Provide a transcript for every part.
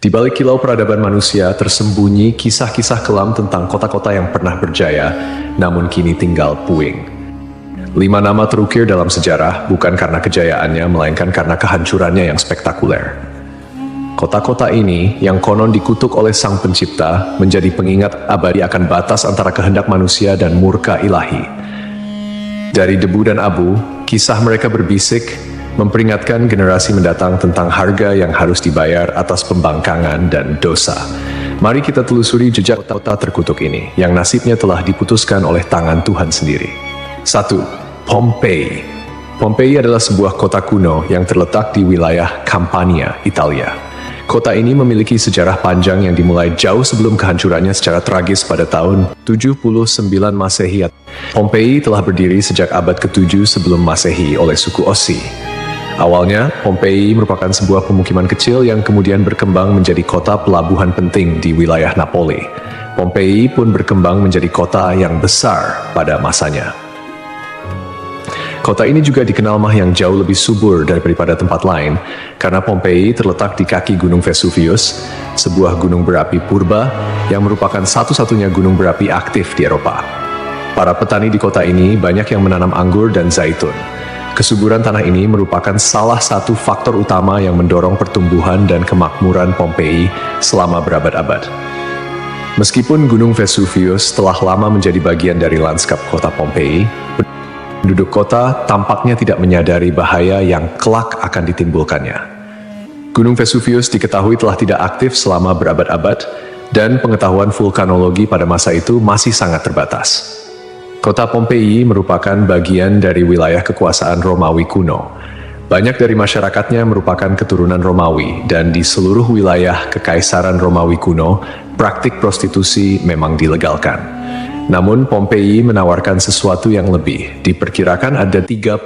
Di balik kilau peradaban manusia tersembunyi kisah-kisah kelam tentang kota-kota yang pernah berjaya, namun kini tinggal puing. 5 nama terukir dalam sejarah bukan karena kejayaannya, melainkan karena kehancurannya yang spektakuler. Kota-kota ini, yang konon dikutuk oleh Sang Pencipta, menjadi pengingat abadi akan batas antara kehendak manusia dan murka ilahi. Dari debu dan abu, kisah mereka berbisik, memperingatkan generasi mendatang tentang harga yang harus dibayar atas pembangkangan dan dosa. Mari kita telusuri jejak kota terkutuk ini, yang nasibnya telah diputuskan oleh tangan Tuhan sendiri. 1. Pompei. Pompei adalah sebuah kota kuno yang terletak di wilayah Campania, Italia. Kota ini memiliki sejarah panjang yang dimulai jauh sebelum kehancurannya secara tragis pada tahun 79 Masehi. Pompei telah berdiri sejak abad ke-7 sebelum Masehi oleh suku Ossi. Awalnya, Pompei merupakan sebuah pemukiman kecil yang kemudian berkembang menjadi kota pelabuhan penting di wilayah Napoli. Pompei pun berkembang menjadi kota yang besar pada masanya. Kota ini juga dikenal yang jauh lebih subur daripada tempat lain, karena Pompei terletak di kaki Gunung Vesuvius, sebuah gunung berapi purba yang merupakan satu-satunya gunung berapi aktif di Eropa. Para petani di kota ini banyak yang menanam anggur dan zaitun. Kesuburan tanah ini merupakan salah satu faktor utama yang mendorong pertumbuhan dan kemakmuran Pompei selama berabad-abad. Meskipun Gunung Vesuvius telah lama menjadi bagian dari lanskap kota Pompei, penduduk kota tampaknya tidak menyadari bahaya yang kelak akan ditimbulkannya. Gunung Vesuvius diketahui telah tidak aktif selama berabad-abad, dan pengetahuan vulkanologi pada masa itu masih sangat terbatas. Kota Pompei merupakan bagian dari wilayah kekuasaan Romawi kuno. Banyak dari masyarakatnya merupakan keturunan Romawi, dan di seluruh wilayah Kekaisaran Romawi kuno, praktik prostitusi memang dilegalkan. Namun Pompei menawarkan sesuatu yang lebih. Diperkirakan ada 35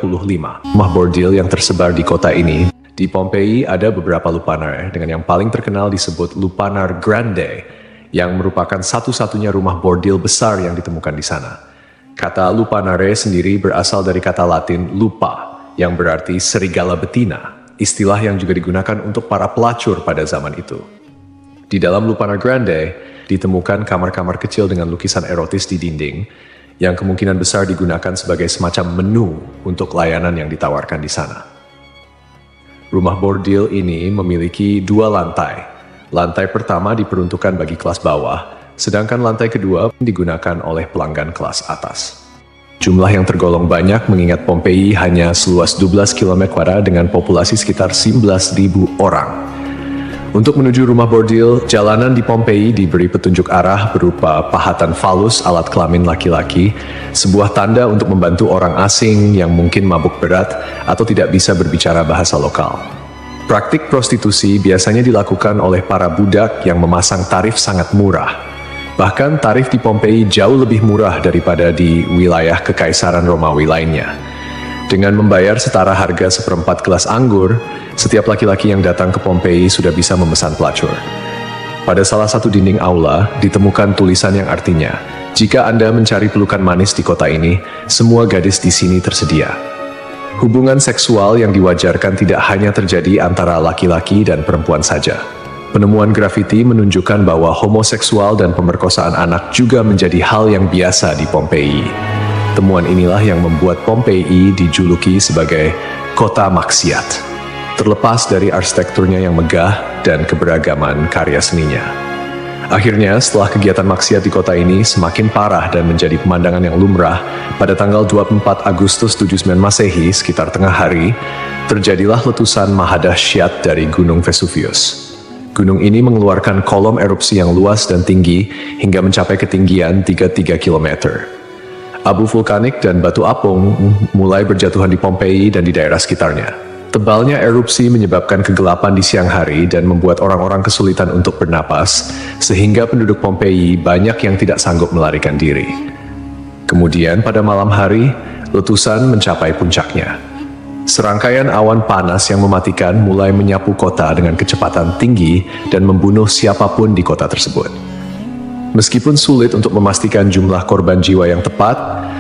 rumah bordil yang tersebar di kota ini. Di Pompei ada beberapa lupanar, dengan yang paling terkenal disebut Lupanar Grande, yang merupakan satu-satunya rumah bordil besar yang ditemukan di sana. Kata lupanare sendiri berasal dari kata Latin lupa, yang berarti serigala betina, istilah yang juga digunakan untuk para pelacur pada zaman itu. Di dalam Lupanar Grande, ditemukan kamar-kamar kecil dengan lukisan erotis di dinding, yang kemungkinan besar digunakan sebagai semacam menu untuk layanan yang ditawarkan di sana. Rumah bordil ini memiliki 2 lantai. Lantai pertama diperuntukkan bagi kelas bawah, sedangkan lantai kedua digunakan oleh pelanggan kelas atas. Jumlah yang tergolong banyak mengingat Pompei hanya seluas 12 km² dengan populasi sekitar 11.000 orang. Untuk menuju rumah bordil, jalanan di Pompei diberi petunjuk arah berupa pahatan falus alat kelamin laki-laki, sebuah tanda untuk membantu orang asing yang mungkin mabuk berat atau tidak bisa berbicara bahasa lokal. Praktik prostitusi biasanya dilakukan oleh para budak yang memasang tarif sangat murah. Bahkan tarif di Pompei jauh lebih murah daripada di wilayah Kekaisaran Romawi lainnya. Dengan membayar setara harga seperempat gelas anggur, setiap laki-laki yang datang ke Pompei sudah bisa memesan pelacur. Pada salah satu dinding aula, ditemukan tulisan yang artinya, "Jika Anda mencari pelukan manis di kota ini, semua gadis di sini tersedia." Hubungan seksual yang diwajarkan tidak hanya terjadi antara laki-laki dan perempuan saja. Penemuan grafiti menunjukkan bahwa homoseksual dan pemerkosaan anak juga menjadi hal yang biasa di Pompei. Temuan inilah yang membuat Pompei dijuluki sebagai kota maksiat, terlepas dari arsitekturnya yang megah dan keberagaman karya seninya. Akhirnya, setelah kegiatan maksiat di kota ini semakin parah dan menjadi pemandangan yang lumrah, pada tanggal 24 Agustus 79 Masehi, sekitar tengah hari, terjadilah letusan mahadahsyat dari Gunung Vesuvius. Gunung ini mengeluarkan kolom erupsi yang luas dan tinggi hingga mencapai ketinggian 33 km. Abu vulkanik dan batu apung mulai berjatuhan di Pompei dan di daerah sekitarnya. Tebalnya erupsi menyebabkan kegelapan di siang hari dan membuat orang-orang kesulitan untuk bernapas, sehingga penduduk Pompei banyak yang tidak sanggup melarikan diri. Kemudian pada malam hari, letusan mencapai puncaknya. Serangkaian awan panas yang mematikan mulai menyapu kota dengan kecepatan tinggi dan membunuh siapapun di kota tersebut. Meskipun sulit untuk memastikan jumlah korban jiwa yang tepat,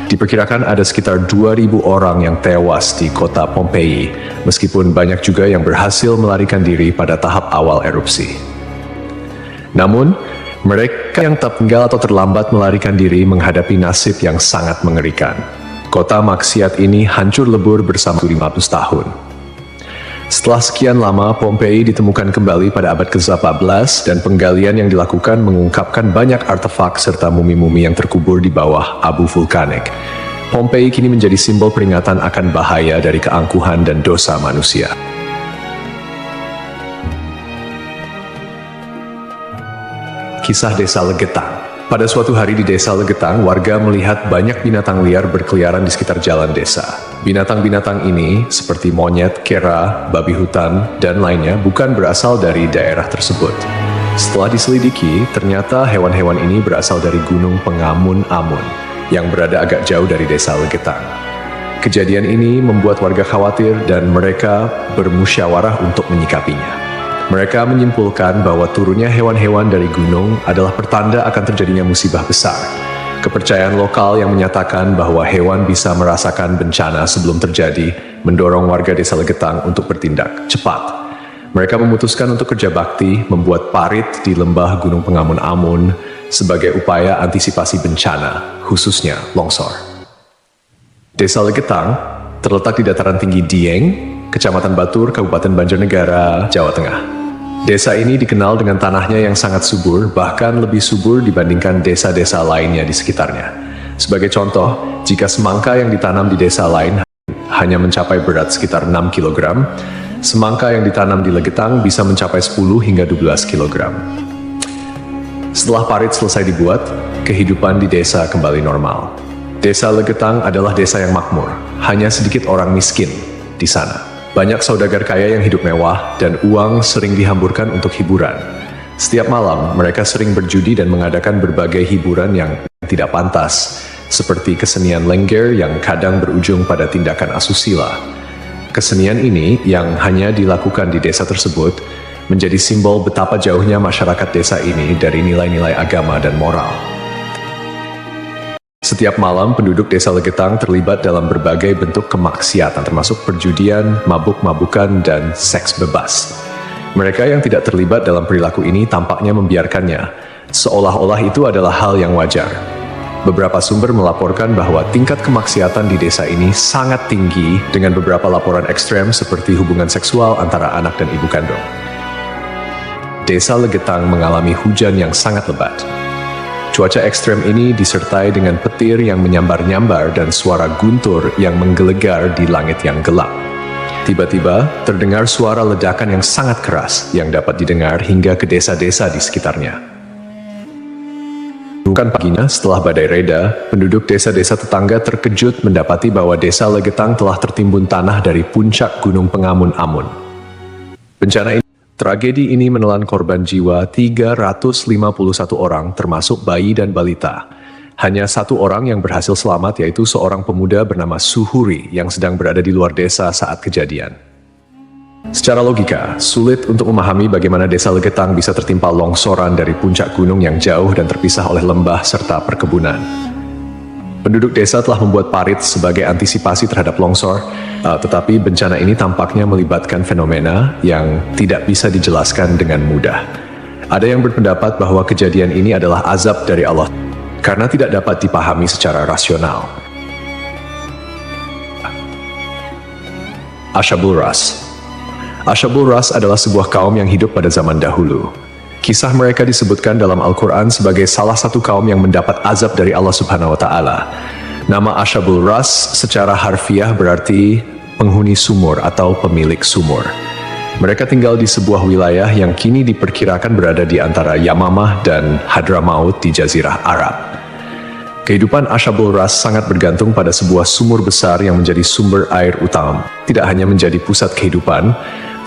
diperkirakan ada sekitar 2.000 orang yang tewas di kota Pompei, meskipun banyak juga yang berhasil melarikan diri pada tahap awal erupsi. Namun, mereka yang tertinggal atau terlambat melarikan diri menghadapi nasib yang sangat mengerikan. Kota maksiat ini hancur lebur bersama 500 tahun. Setelah sekian lama, Pompei ditemukan kembali pada abad ke-14 dan penggalian yang dilakukan mengungkapkan banyak artefak serta mumi-mumi yang terkubur di bawah abu vulkanik. Pompei kini menjadi simbol peringatan akan bahaya dari keangkuhan dan dosa manusia. Kisah Desa Legetang. Pada suatu hari di Desa Legetang, warga melihat banyak binatang liar berkeliaran di sekitar jalan desa. Binatang-binatang ini, seperti monyet, kera, babi hutan, dan lainnya, bukan berasal dari daerah tersebut. Setelah diselidiki, ternyata hewan-hewan ini berasal dari Gunung Pengamun-Amun, yang berada agak jauh dari Desa Legetang. Kejadian ini membuat warga khawatir dan mereka bermusyawarah untuk menyikapinya. Mereka menyimpulkan bahwa turunnya hewan-hewan dari gunung adalah pertanda akan terjadinya musibah besar. Kepercayaan lokal yang menyatakan bahwa hewan bisa merasakan bencana sebelum terjadi mendorong warga Desa Legetang untuk bertindak cepat. Mereka memutuskan untuk kerja bakti membuat parit di lembah Gunung Pengamun-Amun sebagai upaya antisipasi bencana, khususnya longsor. Desa Legetang terletak di dataran tinggi Dieng, Kecamatan Batur, Kabupaten Banjarnegara, Jawa Tengah. Desa ini dikenal dengan tanahnya yang sangat subur, bahkan lebih subur dibandingkan desa-desa lainnya di sekitarnya. Sebagai contoh, jika semangka yang ditanam di desa lain hanya mencapai berat sekitar 6 kg, semangka yang ditanam di Legetang bisa mencapai 10 hingga 12 kg. Setelah parit selesai dibuat, kehidupan di desa kembali normal. Desa Legetang adalah desa yang makmur, hanya sedikit orang miskin di sana. Banyak saudagar kaya yang hidup mewah dan uang sering dihamburkan untuk hiburan. Setiap malam, mereka sering berjudi dan mengadakan berbagai hiburan yang tidak pantas, seperti kesenian lengger yang kadang berujung pada tindakan asusila. Kesenian ini yang hanya dilakukan di desa tersebut menjadi simbol betapa jauhnya masyarakat desa ini dari nilai-nilai agama dan moral. Setiap malam, penduduk Desa Legetang terlibat dalam berbagai bentuk kemaksiatan, termasuk perjudian, mabuk-mabukan, dan seks bebas. Mereka yang tidak terlibat dalam perilaku ini tampaknya membiarkannya, seolah-olah itu adalah hal yang wajar. Beberapa sumber melaporkan bahwa tingkat kemaksiatan di desa ini sangat tinggi, dengan beberapa laporan ekstrem seperti hubungan seksual antara anak dan ibu kandung. Desa Legetang mengalami hujan yang sangat lebat. Cuaca ekstrem ini disertai dengan petir yang menyambar-nyambar dan suara guntur yang menggelegar di langit yang gelap. Tiba-tiba, terdengar suara ledakan yang sangat keras yang dapat didengar hingga ke desa-desa di sekitarnya. Bukan paginya, setelah badai reda, penduduk desa-desa tetangga terkejut mendapati bahwa Desa Legetang telah tertimbun tanah dari puncak Gunung Pengamun-Amun. Tragedi ini menelan korban jiwa 351 orang, termasuk bayi dan balita. Hanya satu orang yang berhasil selamat, yaitu seorang pemuda bernama Suhuri yang sedang berada di luar desa saat kejadian. Secara logika, sulit untuk memahami bagaimana Desa Legetang bisa tertimpa longsoran dari puncak gunung yang jauh dan terpisah oleh lembah serta perkebunan. Penduduk desa telah membuat parit sebagai antisipasi terhadap longsor, tetapi bencana ini tampaknya melibatkan fenomena yang tidak bisa dijelaskan dengan mudah. Ada yang berpendapat bahwa kejadian ini adalah azab dari Allah, karena tidak dapat dipahami secara rasional. Ashabul Ras. Ashabul Ras adalah sebuah kaum yang hidup pada zaman dahulu. Kisah mereka disebutkan dalam Al-Quran sebagai salah satu kaum yang mendapat azab dari Allah Subhanahu wa Ta'ala. Nama Ashabul Ras secara harfiah berarti penghuni sumur atau pemilik sumur. Mereka tinggal di sebuah wilayah yang kini diperkirakan berada di antara Yamamah dan Hadramaut di Jazirah Arab. Kehidupan Ashabul Ras sangat bergantung pada sebuah sumur besar yang menjadi sumber air utama. Tidak hanya menjadi pusat kehidupan,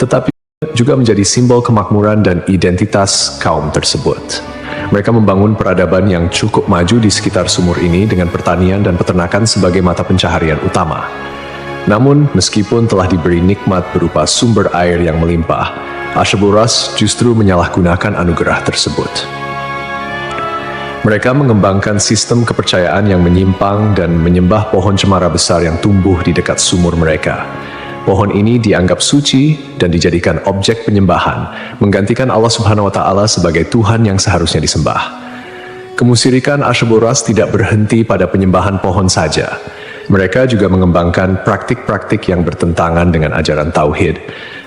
tetapi juga menjadi simbol kemakmuran dan identitas kaum tersebut. Mereka membangun peradaban yang cukup maju di sekitar sumur ini dengan pertanian dan peternakan sebagai mata pencaharian utama. Namun, meskipun telah diberi nikmat berupa sumber air yang melimpah, Ashabul Ras justru menyalahgunakan anugerah tersebut. Mereka mengembangkan sistem kepercayaan yang menyimpang dan menyembah pohon cemara besar yang tumbuh di dekat sumur mereka. Pohon ini dianggap suci dan dijadikan objek penyembahan, menggantikan Allah Subhanahu wa Ta'ala sebagai Tuhan yang seharusnya disembah. Kemusyrikan Asyabul Ras tidak berhenti pada penyembahan pohon saja. Mereka juga mengembangkan praktik-praktik yang bertentangan dengan ajaran Tauhid,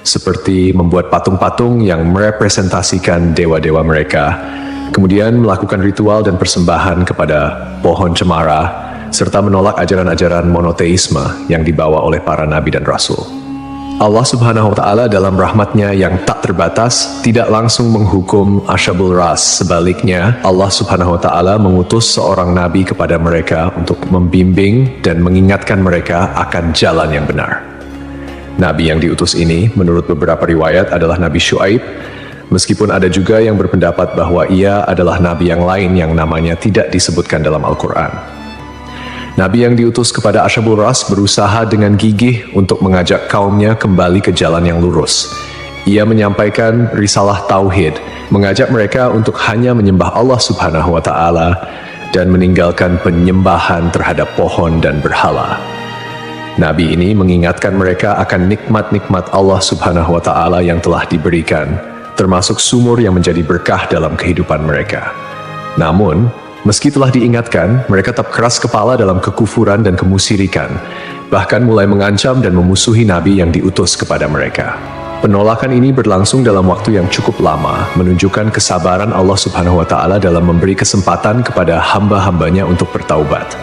seperti membuat patung-patung yang merepresentasikan dewa-dewa mereka, kemudian melakukan ritual dan persembahan kepada pohon cemara, serta menolak ajaran-ajaran monoteisme yang dibawa oleh para nabi dan rasul. Allah Subhanahu wa Ta'ala dalam rahmatnya yang tak terbatas tidak langsung menghukum Asyabul Ras. Sebaliknya, Allah Subhanahu wa Ta'ala mengutus seorang nabi kepada mereka untuk membimbing dan mengingatkan mereka akan jalan yang benar. Nabi yang diutus ini, menurut beberapa riwayat, adalah Nabi Syuaib, meskipun ada juga yang berpendapat bahwa ia adalah nabi yang lain yang namanya tidak disebutkan dalam Al-Quran. Nabi yang diutus kepada Asyabul Ras berusaha dengan gigih untuk mengajak kaumnya kembali ke jalan yang lurus. Ia menyampaikan risalah Tauhid, mengajak mereka untuk hanya menyembah Allah Subhanahu wa Ta'ala dan meninggalkan penyembahan terhadap pohon dan berhala. Nabi ini mengingatkan mereka akan nikmat-nikmat Allah Subhanahu wa Ta'ala yang telah diberikan, termasuk sumur yang menjadi berkah dalam kehidupan mereka. Namun, meski telah diingatkan, mereka tetap keras kepala dalam kekufuran dan kemusyrikan, bahkan mulai mengancam dan memusuhi Nabi yang diutus kepada mereka. Penolakan ini berlangsung dalam waktu yang cukup lama, menunjukkan kesabaran Allah Subhanahu wa Ta'ala dalam memberi kesempatan kepada hamba-hambanya untuk bertaubat.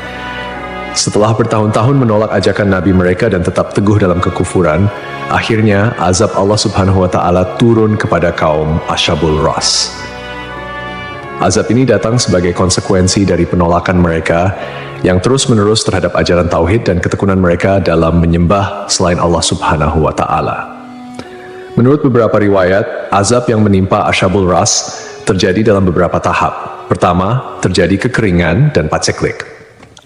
Setelah bertahun-tahun menolak ajakan Nabi mereka dan tetap teguh dalam kekufuran, akhirnya azab Allah Subhanahu wa Ta'ala turun kepada kaum Asyabul Ras. Azab ini datang sebagai konsekuensi dari penolakan mereka yang terus-menerus terhadap ajaran Tauhid dan ketekunan mereka dalam menyembah selain Allah Subhanahu wa Ta'ala. Menurut beberapa riwayat, azab yang menimpa Asyabul Ras terjadi dalam beberapa tahap. Pertama, terjadi kekeringan dan paceklik.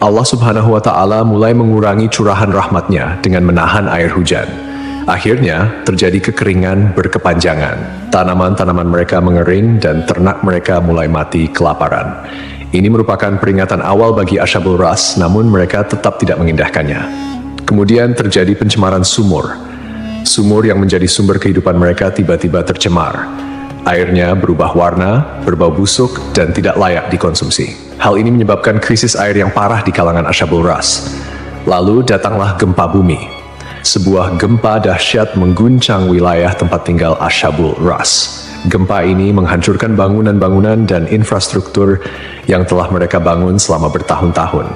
Allah Subhanahu wa Ta'ala mulai mengurangi curahan rahmatnya dengan menahan air hujan. Akhirnya, terjadi kekeringan berkepanjangan. Tanaman-tanaman mereka mengering dan ternak mereka mulai mati kelaparan. Ini merupakan peringatan awal bagi Asyabul Ras, namun mereka tetap tidak mengindahkannya. Kemudian terjadi pencemaran sumur. Sumur yang menjadi sumber kehidupan mereka tiba-tiba tercemar. Airnya berubah warna, berbau busuk, dan tidak layak dikonsumsi. Hal ini menyebabkan krisis air yang parah di kalangan Asyabul Ras. Lalu datanglah gempa bumi. Sebuah gempa dahsyat mengguncang wilayah tempat tinggal Asyabul Ras. Gempa ini menghancurkan bangunan-bangunan dan infrastruktur yang telah mereka bangun selama bertahun-tahun.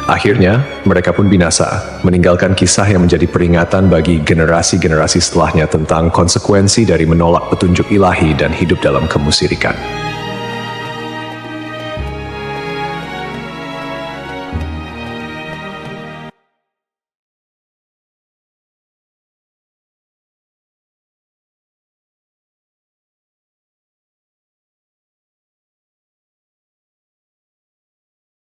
Akhirnya, mereka pun binasa, meninggalkan kisah yang menjadi peringatan bagi generasi-generasi setelahnya tentang konsekuensi dari menolak petunjuk ilahi dan hidup dalam kemusyrikan.